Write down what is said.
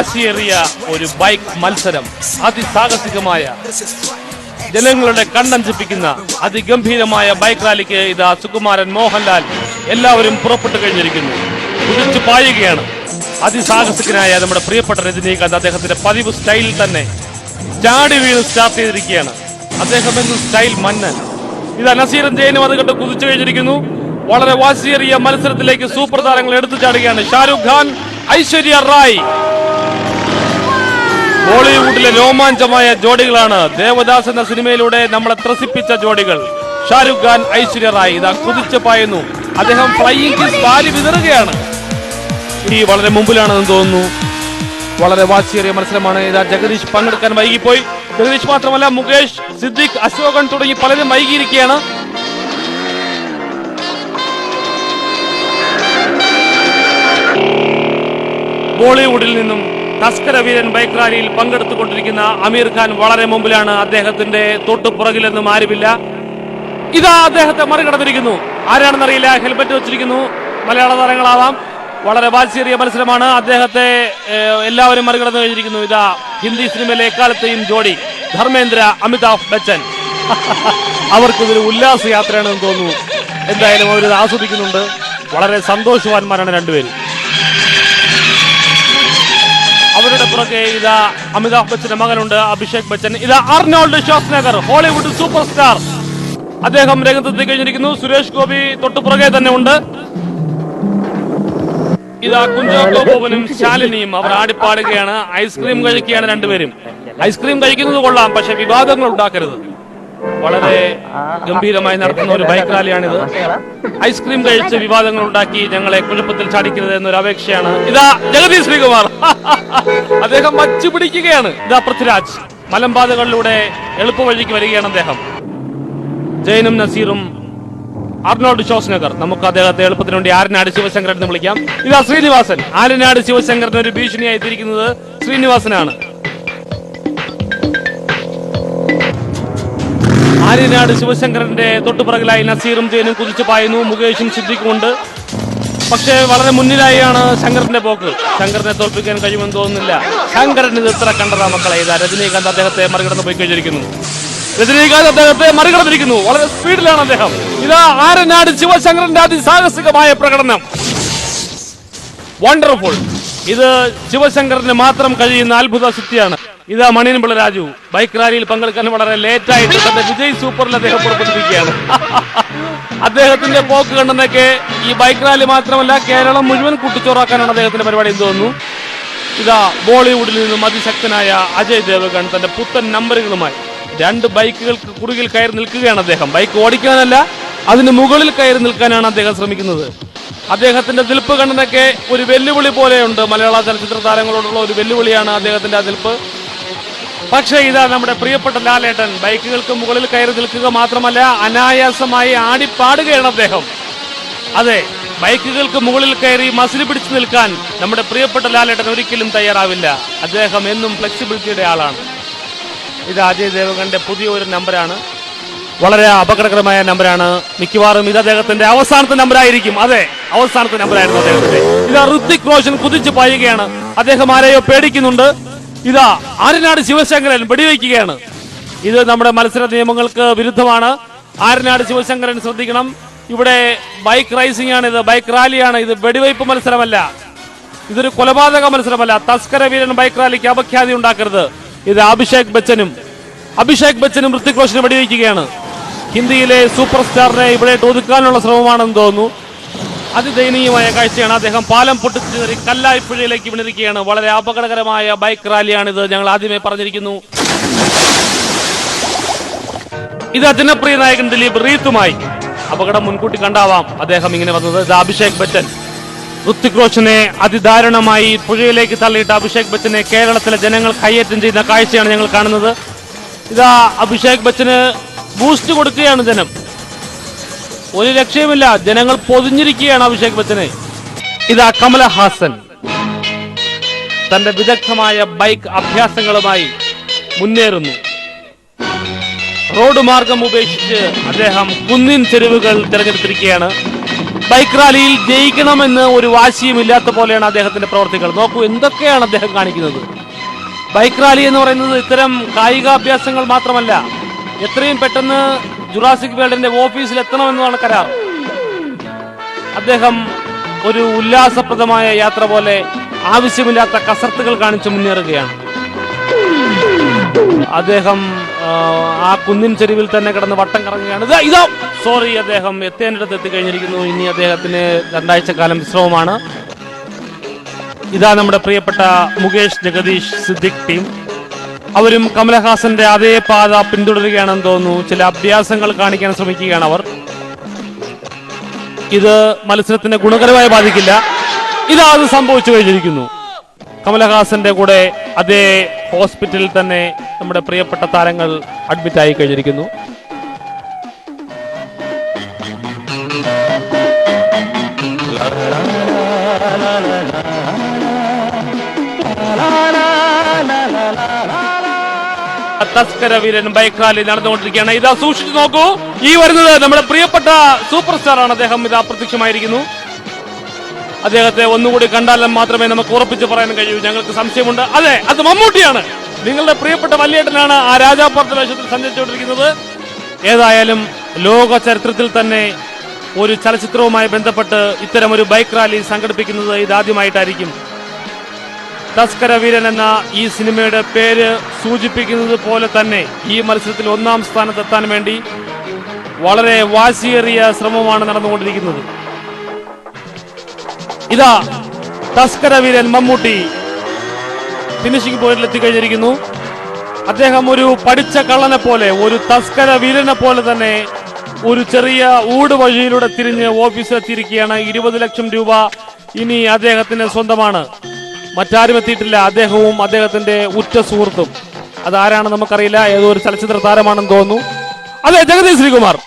വാശിയേറിയ ഒരു ബൈക്ക് മത്സരം, അതിസാഹസികമായ ജനങ്ങളുടെ കണ്ണഞ്ചിപ്പിക്കുന്ന അതിഗംഭീരമായ ബൈക്ക് റാലിക്ക് ഇതാ സുകുമാരൻ, മോഹൻലാൽ എല്ലാവരും പുറപ്പെട്ടു കഴിഞ്ഞിരിക്കുന്നു. കുതിച്ചു പായുകയാണ് അതിസാഹസികനായ നമ്മുടെ പ്രിയപ്പെട്ട രജനീകാന്ത്. അദ്ദേഹത്തിന്റെ പതിവ് സ്റ്റൈലിൽ തന്നെ ചാടി വീണ് സ്റ്റാർട്ട് ചെയ്തിരിക്കുകയാണ്. അദ്ദേഹം എന്ന സ്റ്റൈൽ മന്നൻ. ഇതാ നസീറും ജയനും അത് കണ്ട് കുതിച്ചു കഴിഞ്ഞിരിക്കുന്നു. വളരെ വാശിയേറിയ മത്സരത്തിലേക്ക് സൂപ്പർ താരങ്ങൾ എടുത്തു ചാടുകയാണ്. ഷാരൂഖ് ഖാൻ, ഐശ്വര്യ റായ്, ബോളിവുഡിലെ രോമാഞ്ചമായ ജോഡികളാണ്. ദേവദാസ് എന്ന സിനിമയിലൂടെ നമ്മളെ ത്രസിപ്പിച്ച ജോഡികൾ. ഷാരൂഖ് ഖാൻ, ഐശ്വര്യ റായ് ഇതാ കുതിച്ചു പായുന്നു. അദ്ദേഹം ഫ്ലൈയിങ് കിസ് പാലി വിതറുകയാണ്. ഈ വളരെ മുമ്പിലാണെന്ന് തോന്നുന്നു. വളരെ വാശിയേറിയ മത്സരമാണ്. ഇതാ ജഗദീഷ് പങ്കെടുക്കാൻ വൈകിപ്പോയി. ജഗദീഷ് മാത്രമല്ല, മുകേഷ്, സിദ്ദിഖ്, അശോകൻ തുടങ്ങി പലരും വൈകിയിരിക്കുകയാണ്. ബോളിവുഡിൽ നിന്നും തസ്കര വീരൻ ബൈക്ക് റാലിയിൽ പങ്കെടുത്തുകൊണ്ടിരിക്കുന്ന അമീർ ഖാൻ വളരെ മുമ്പിലാണ്. അദ്ദേഹത്തിന്റെ തൊട്ടുപുറകിലെന്നും ആരുമില്ല. ഇതാ അദ്ദേഹത്തെ മറികടന്നിരിക്കുന്നു. ആരാണെന്നറിയില്ല, ഹെൽമെറ്റ് വെച്ചിരിക്കുന്നു. മലയാള താരങ്ങളാവാം. വളരെ വാശിയേറിയ മത്സരമാണ്. അദ്ദേഹത്തെ എല്ലാവരും മറികടന്നു കഴിഞ്ഞിരിക്കുന്നു. ഇതാ ഹിന്ദി സിനിമയിലെ എക്കാലത്തെയും ജോഡി ധർമ്മേന്ദ്ര, അമിതാഭ് ബച്ചൻ. അവർക്കിതൊരു ഉല്ലാസ യാത്രയാണെന്ന് തോന്നുന്നു. എന്തായാലും അവർ ആസ്വദിക്കുന്നുണ്ട്. വളരെ സന്തോഷവാന്മാരാണ് രണ്ടുപേരും. അവരുടെ പുറകെ ഇതാ അമിതാഭ് ബച്ചന്റെ മകനുണ്ട്, അഭിഷേക് ബച്ചൻ. ഇതാ അർണോൾഡ് ഷ്വാസ്നഗർ, ഹോളിവുഡ് സൂപ്പർ സ്റ്റാർ. അദ്ദേഹം രംഗത്തെത്തി കഴിഞ്ഞിരിക്കുന്നു. സുരേഷ് ഗോപി തൊട്ടുപുറകെ തന്നെ ഉണ്ട്. ഇതാ കുഞ്ചാക്കോ ബോബനും ശാലിനിയും അവർ ആടിപ്പാടുകയാണ്. ഐസ്ക്രീം കഴിക്കുകയാണ് രണ്ടുപേരും. ഐസ്ക്രീം കഴിക്കുന്നത് കൊള്ളാം, പക്ഷെ വിവാദങ്ങൾ ഉണ്ടാക്കരുത്. വളരെ ഗംഭീരമായി നടത്തുന്ന ഒരു ബൈക്ക് റാലിയാണിത്. ഐസ്ക്രീം കഴിച്ച് വിവാദങ്ങൾ ഉണ്ടാക്കി ഞങ്ങളെ കുഴപ്പത്തിൽ ചാടിക്കരുത് എന്നൊരു അപേക്ഷയാണ്. ഇതാ ജഗദീഷ് ശ്രീകുമാർ, അദ്ദേഹം വച്ചു പിടിക്കുകയാണ്. ഇതാ പൃഥ്വിരാജ് മലമ്പാതകളിലൂടെ എളുപ്പവഴിക്ക് വരികയാണ് അദ്ദേഹം. ജയനും നസീറും, അർണോൾഡ് ഷ്വാസ്നഗർ. നമുക്ക് അദ്ദേഹത്തെ എളുപ്പത്തിന് വേണ്ടി ആരനാട് ശിവശങ്കരൻ എന്ന് വിളിക്കാം. ഇതാ ശ്രീനിവാസൻ. ആരനാട് ശിവശങ്കരന് ഒരു ഭീഷണിയായി തിരിക്കുന്നത് ശ്രീനിവാസനാണ്. ആര്യനാട് ശിവശങ്കരന്റെ തൊട്ടുപിറകിലായി നസീറും ജയനും കുതിച്ചു പായുന്നു. മുകേഷും സിദ്ദിഖും ഉണ്ട്. പക്ഷേ വളരെ മുന്നിലായാണ് ശങ്കറിന്റെ പോക്ക്. ശങ്കറിനെ തോൽപ്പിക്കാൻ കഴിയുമെന്ന് തോന്നുന്നില്ല. ശങ്കരൻ ഇത് ഇത്ര കണ്ടതാ മക്കളെ. ഇതാ രജനീകാന്ത് അദ്ദേഹത്തെ മറികടന്ന് പോയി കഴിഞ്ഞിരിക്കുന്നു. രജനീകാന്ത് അദ്ദേഹത്തെ മറികടന്നിരിക്കുന്നു. വളരെ സ്പീഡിലാണ് അദ്ദേഹം. ഇതാ ആര്യനാട് ശിവശങ്കരന്റെ അതിസാഹസികമായ പ്രകടനം. വണ്ടർഫുൾ. ഇത് ശിവശങ്കറിന് മാത്രം കഴിയുന്ന അത്ഭുത സിദ്ധിയാണ്. ഇതാ മണിയൻപിള്ള രാജു ബൈക്ക് റാലിയിൽ പങ്കെടുക്കാൻ വളരെ ലേറ്റായിട്ട് തന്റെ വിജയ് സൂപ്പറിൽ അദ്ദേഹം പുറപ്പെട്ടിരിക്കുകയാണ്. അദ്ദേഹത്തിന്റെ പോക്ക് കണ്ടെന്നൊക്കെ ഈ ബൈക്ക് റാലി മാത്രമല്ല, കേരളം മുഴുവൻ കുട്ടിച്ചോറാക്കാനാണ് അദ്ദേഹത്തിന്റെ പരിപാടി എന്ന് തോന്നുന്നു. ഇതാ ബോളിവുഡിൽ നിന്നും അതിശക്തനായ അജയ് ദേവഗൺ തന്റെ പുത്തൻ നമ്പറുകളുമായി രണ്ട് ബൈക്കുകൾക്ക് കുറുകിൽ കയറി നിൽക്കുകയാണ് അദ്ദേഹം. ബൈക്ക് ഓടിക്കാനല്ല, അതിന് മുകളിൽ കയറി നിൽക്കാനാണ് അദ്ദേഹം ശ്രമിക്കുന്നത്. അദ്ദേഹത്തിന്റെ നിൽപ്പ് കണ്ടെന്നൊക്കെ ഒരു വെല്ലുവിളി പോലെയുണ്ട്. മലയാള ചലച്ചിത്ര താരങ്ങളോടുള്ള ഒരു വെല്ലുവിളിയാണ് അദ്ദേഹത്തിന്റെ ആ നിൽപ്പ്. പക്ഷേ ഇതാ നമ്മുടെ പ്രിയപ്പെട്ട ലാലേട്ടൻ ബൈക്കുകൾക്ക് മുകളിൽ കയറി നിൽക്കുക മാത്രമല്ല, അനായാസമായി ആടിപ്പാടുകയാണ് അദ്ദേഹം. അതെ, ബൈക്കുകൾക്ക് മുകളിൽ കയറി മസിൽ പിടിച്ചു നിൽക്കാൻ നമ്മുടെ പ്രിയപ്പെട്ട ലാലേട്ടൻ ഒരിക്കലും തയ്യാറാവില്ല. അദ്ദേഹം എന്നും ഫ്ലെക്സിബിലിറ്റിയുടെ ആളാണ്. ഇത് അജയ് ദേവഗന്റെ പുതിയ ഒരു നമ്പറാണ്. വളരെ അപകടകരമായ നമ്പറാണ്. മിക്കവാറും ഇത് അദ്ദേഹത്തിന്റെ അവസാനത്തെ നമ്പറായിരിക്കും. അതെ, അവസാനത്തെ നമ്പറായിരുന്നു അദ്ദേഹത്തിന്റെ. ഇതാ ഋത്വിക് റോഷൻ കുതിച്ചു പായുകയാണ്. അദ്ദേഹം ആരെയോ പേടിക്കുന്നുണ്ട്. ഇതാ ആര്യനാട് ശിവശങ്കരൻ വെടിവെക്കുകയാണ്. ഇത് നമ്മുടെ മത്സര നിയമങ്ങൾക്ക് വിരുദ്ധമാണ്. ആര്യനാട് ശിവശങ്കരൻ ശ്രദ്ധിക്കണം. ഇവിടെ ബൈക്ക് റൈസിംഗ് ആണ്, ഇത് ബൈക്ക് റാലിയാണ്. ഇത് വെടിവയ്പ് മത്സരമല്ല, ഇതൊരു കൊലപാതക മത്സരമല്ല. തസ്കര വീരൻ ബൈക്ക് റാലിക്ക് അപഖ്യാതി ഉണ്ടാക്കരുത്. ഇത് അഭിഷേക് ബച്ചനും ഋത്വിക് റോഷനും വെടിവെക്കുകയാണ്. ഹിന്ദിയിലെ സൂപ്പർ സ്റ്റാറിനെ ഇവിടെ ഒതുക്കാനുള്ള ശ്രമമാണെന്ന് തോന്നുന്നു. അതിദയനീയമായ കാഴ്ചയാണ്. അദ്ദേഹം പാലം പൊട്ടിച്ചേറി കല്ലായിപ്പുഴയിലേക്ക് വീണിരിക്കുകയാണ്. വളരെ അപകടകരമായ ബൈക്ക് റാലിയാണിത്, ഞങ്ങൾ ആദ്യമേ പറഞ്ഞിരിക്കുന്നു. ഇത് ജനപ്രിയ നായകൻ ദിലീപ് റീത്തുമായി അപകടം മുൻകൂട്ടി കണ്ടാവാം അദ്ദേഹം ഇങ്ങനെ വന്നത്. ഇത് അഭിഷേക് ബച്ചൻ ഋത്വിക് റോഷനെ അതിദാരുണമായി പുഴയിലേക്ക് തള്ളിയിട്ട് അഭിഷേക് ബച്ചനെ കേരളത്തിലെ ജനങ്ങൾ കയ്യേറ്റം ചെയ്യുന്ന കാഴ്ചയാണ് ഞങ്ങൾ കാണുന്നത്. ഇതാ അഭിഷേക് ബച്ചന് ബൂസ്റ്റ് കൊടുക്കുകയാണ് ജനം. ഒരു രക്ഷയുമില്ല, ജനങ്ങൾ പൊതിഞ്ഞിരിക്കുകയാണ് അഭിഷേക് ബച്ചനെ. ഇതാ കമലഹാസൻ തന്റെ വിദഗ്ധമായ ബൈക്ക് അഭ്യാസങ്ങളുമായി മുന്നേറുന്നു. റോഡ് മാർഗം ഉപേക്ഷിച്ച് അദ്ദേഹം കുന്നിൻ ചെരുവുകൾ തിരഞ്ഞെടുത്തിരിക്കുകയാണ്. ബൈക്ക് റാലിയിൽ ജയിക്കണമെന്ന് ഒരു വാശിയും ഇല്ലാത്ത പോലെയാണ് അദ്ദേഹത്തിന്റെ പ്രവർത്തികൾ. നോക്കൂ എന്തൊക്കെയാണ് അദ്ദേഹം കാണിക്കുന്നത്. ബൈക്ക് റാലി എന്ന് പറയുന്നത് ഇത്തരം കായികാഭ്യാസങ്ങൾ മാത്രമല്ല, എത്രയും പെട്ടെന്ന് ജുറാസിക് വേൾഡിന്റെ ഓഫീസിൽ എത്തണമെന്നതാണ് കരാർ. അദ്ദേഹം ഒരു ഉല്ലാസപ്രദമായ യാത്ര പോലെ ആവശ്യമില്ലാത്ത കസർത്തുകൾ കാണിച്ച് മുന്നേറുകയാണ്. അദ്ദേഹം ആ കുന്നിൻ ചെരുവിൽ തന്നെ കിടന്ന് വട്ടം കറങ്ങുകയാണ്. സോറി, അദ്ദേഹം എത്തേണ്ടിടത്ത് എത്തിക്കഴിഞ്ഞിരിക്കുന്നു. ഇനി അദ്ദേഹത്തിന് 2 ആഴ്ചക്കാലം വിശ്രമമാണ്. ഇതാ നമ്മുടെ പ്രിയപ്പെട്ട മുകേഷ്, ജഗദീഷ്, സിദ്ദിഖ് ടീം. അവരും കമലഹാസന്റെ അതേ പാത പിന്തുടരുകയാണെന്ന് തോന്നുന്നു. ചില അഭ്യാസങ്ങൾ കാണിക്കാൻ ശ്രമിക്കുകയാണ് അവർ. ഇത് മത്സരത്തിന് ഗുണകരമായി ബാധിക്കില്ല. ഇതാ അത് സംഭവിച്ചു കഴിഞ്ഞിരിക്കുന്നു. കമലഹാസന്റെ കൂടെ അതേ ഹോസ്പിറ്റലിൽ തന്നെ നമ്മുടെ പ്രിയപ്പെട്ട താരങ്ങൾ അഡ്മിറ്റ് ആയി കഴിഞ്ഞിരിക്കുന്നു. തസ്കര വീരൻ ബൈക്ക് റാലി നടന്നുകൊണ്ടിരിക്കുകയാണ്. ഇതാ സൂക്ഷിച്ചു നോക്കൂ, ഈ വരുന്നത് നമ്മുടെ പ്രിയപ്പെട്ട സൂപ്പർ സ്റ്റാർ ആണ്. അദ്ദേഹം ഇതാ അപ്രത്യക്ഷമായിരിക്കുന്നു. അദ്ദേഹത്തെ ഒന്നുകൂടി കണ്ടാൽ മാത്രമേ നമുക്ക് ഉറപ്പിച്ച് പറയാൻ കഴിയൂ. ഞങ്ങൾക്ക് സംശയമുണ്ട്. അതെ, അത് മമ്മൂട്ടിയാണ്. നിങ്ങളുടെ പ്രിയപ്പെട്ട വല്യേട്ടനാണ് ആ രാജാപ്പാർത്ത വേഷത്തിൽ സഞ്ചരിച്ചുകൊണ്ടിരിക്കുന്നത്. ഏതായാലും ലോക ചരിത്രത്തിൽ തന്നെ ഒരു ചലച്ചിത്രവുമായി ബന്ധപ്പെട്ട് ഇത്തരം ഒരു ബൈക്ക് റാലി സംഘടിപ്പിക്കുന്നത് ഇതാദ്യമായിട്ടായിരിക്കും. തസ്കര വീരൻ എന്ന ഈ സിനിമയുടെ പേര് സൂചിപ്പിക്കുന്നത് പോലെ തന്നെ ഈ മത്സരത്തിൽ 1-ാം സ്ഥാനത്തെത്താൻ വേണ്ടി വളരെ വാശിയേറിയ ശ്രമമാണ് നടന്നുകൊണ്ടിരിക്കുന്നത്. ഇതാ തസ്കര വീരൻ മമ്മൂട്ടി ഫിനിഷിംഗ് പോയിന്റിൽ എത്തിക്കഴിഞ്ഞിരിക്കുന്നു. അദ്ദേഹം ഒരു പഠിച്ച കള്ളനെ പോലെ, ഒരു തസ്കര വീരനെ പോലെ തന്നെ ഒരു ചെറിയ ഊട് വഴിയിലൂടെ തിരിഞ്ഞ് ഓഫീസിൽ എത്തിയിരിക്കുകയാണ്. 20 ലക്ഷം രൂപ ഇനി അദ്ദേഹത്തിന് സ്വന്തമാണ്. മറ്റാരും എത്തിയിട്ടില്ല. അദ്ദേഹവും അദ്ദേഹത്തിന്റെ ഉറ്റ സുഹൃത്തും. അതാരാണെന്ന് നമുക്കറിയില്ല. ഏതോ ഒരു ചലച്ചിത്ര താരമാണെന്ന് തോന്നുന്നു. അതെ, ജഗദീഷ് ശ്രീകുമാർ.